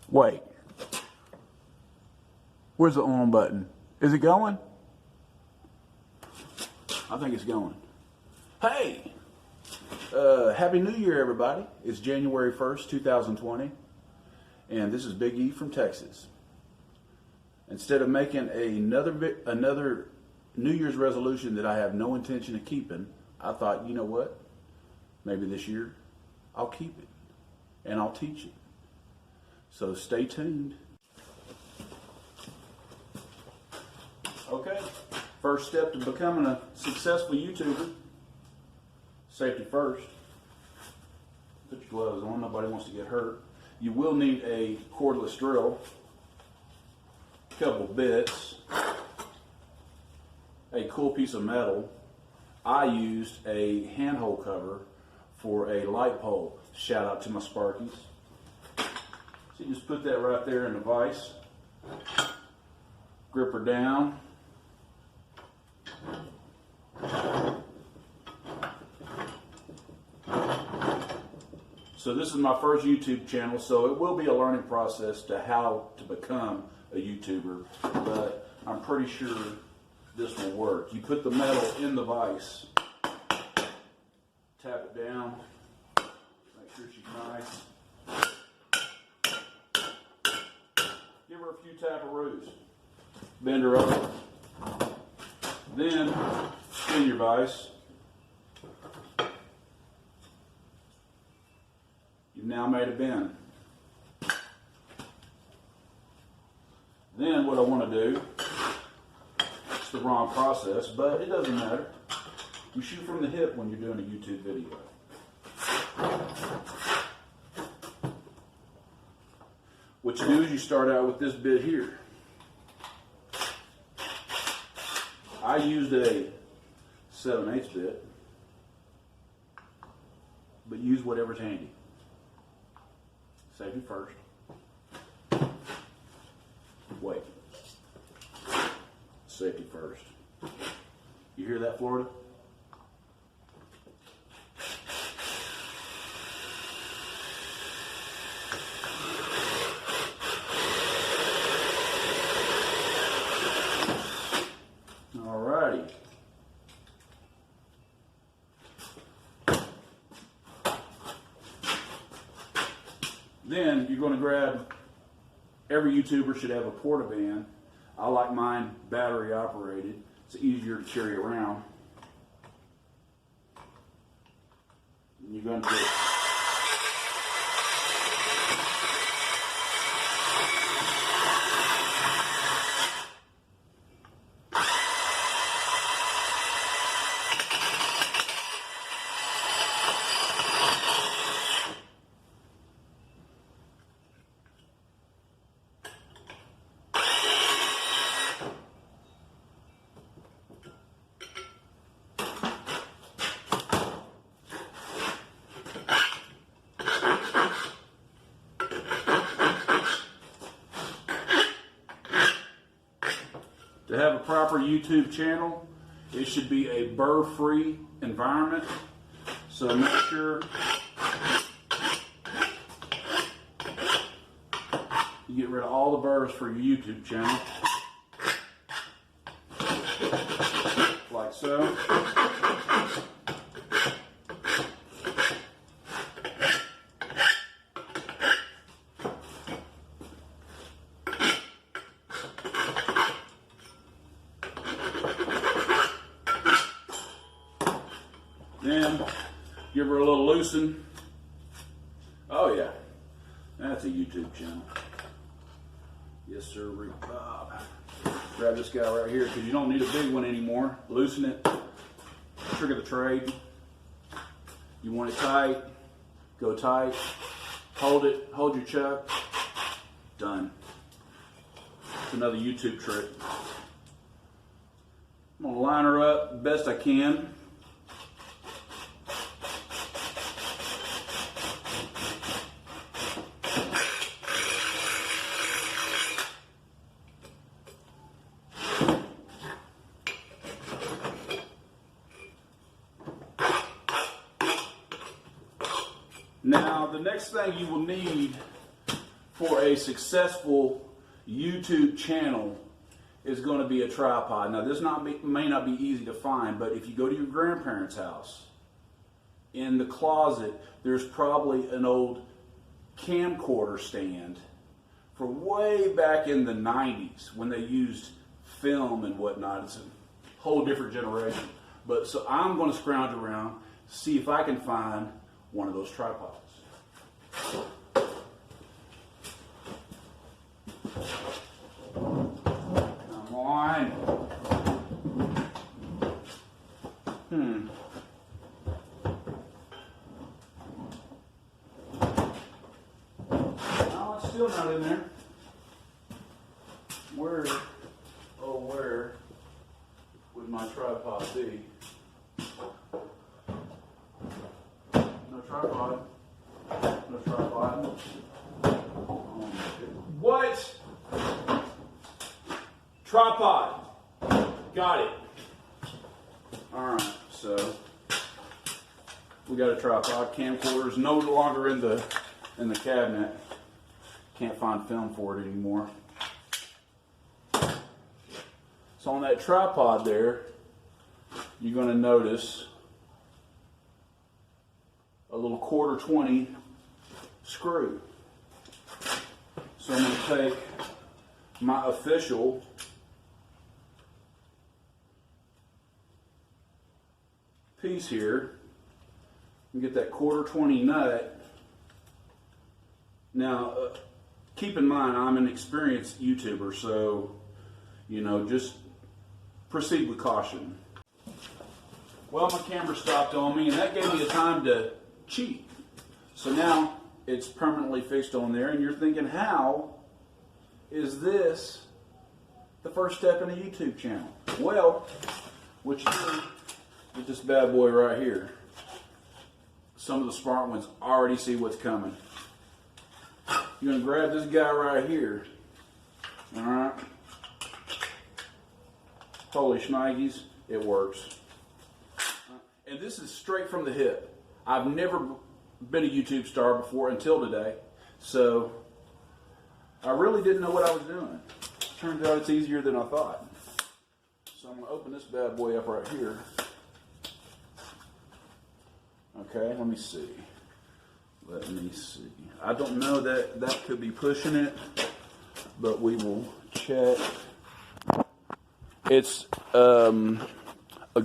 Wait. Where's the on button? Is it going? I think it's going. Hey! Happy New Year, everybody. It's January 1st, 2020. And this is Big E from Texas. Instead of making another New Year's resolution that I have no intention of keeping, I thought, you know what? Maybe this year I'll keep it. And I'll teach it. So stay tuned. Okay, first step to becoming a successful YouTuber, safety first. Put your gloves on, nobody wants to get hurt. You will need a cordless drill, a couple bits, a cool piece of metal. I used a handhold cover for a light pole. Shout out to my Sparkies. So you just put that right there in the vise, grip her down. So this is my first YouTube channel, so it will be a learning process to how to become a YouTuber, but I'm pretty sure this will work. You put the metal in the vise, tap it down, make sure she's nice. Give her a few taparoos. Bend her over. Then spin your vise. You've now made a bend. Then what I want to do, it's the wrong process, but it doesn't matter. You shoot from the hip when you're doing a YouTube video. What you do is you start out with this bit here. I used a 7/8 bit, but use whatever's handy. Safety first. Wait. Safety first. You hear that, Florida? Alrighty. Then you're going to grab, every YouTuber should have a portaband. I like mine battery operated. It's easier to carry around. And you're going to do To have a proper YouTube channel, it should be a burr-free environment. So make sure you get rid of all the burrs for your YouTube channel. Like so. Then give her a little loosen. Oh yeah, that's a YouTube channel. Yes sir, Rick Bob. Grab this guy right here because you don't need a big one anymore. Loosen it. Trigger the trade. You want it tight, go tight. Hold it, hold your chuck. Done. It's another YouTube trick. I'm gonna line her up best I can. Now, the next thing you will need for a successful YouTube channel is going to be a tripod. Now, this may not be easy to find, but if you go to your grandparents' house, in the closet, there's probably an old camcorder stand for way back in the 90s when they used film and whatnot. It's a whole different generation. But so I'm going to scrounge around, see if I can find one of those tripods. Come on. No, it's still not in there. Where, oh where would my tripod be? No tripod. No tripod. What? Tripod. Got it. Alright, so we got a tripod. Camcorder's no longer in the cabinet. Can't find film for it anymore. So on that tripod there, you're going to notice a little 1/4-20 screw. So I'm going to take my official piece here and get that 1/4-20 nut. Now, keep in mind, I'm an experienced YouTuber, so, you know, just proceed with caution. Well, my camera stopped on me, and that gave me a time to cheat. So now it's permanently fixed on there, and you're thinking, how is this the first step in a YouTube channel? Well, what you do with this bad boy right here, some of the smart ones already see what's coming. You're going to grab this guy right here. Alright? Holy shnikes, it works. And this is straight from the hip. I've never been a YouTube star before until today, so I really didn't know what I was doing. Turns out it's easier than I thought. So I'm going to open this bad boy up right here. Okay, let me see. Let me see. I don't know that could be pushing it, but we will check. It's a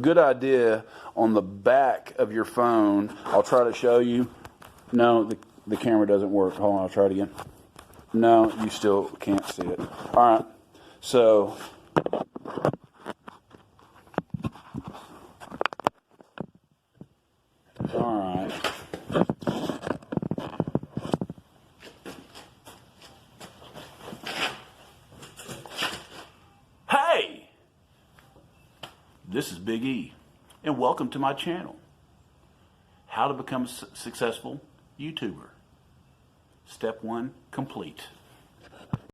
good idea on the back of your phone. I'll try to show you. No, the camera doesn't work. Hold on, I'll try it again. No, you still can't see it. All right, so all right. Hey, this is Big E, and welcome to my channel. How to become a successful YouTuber. Step 1 complete.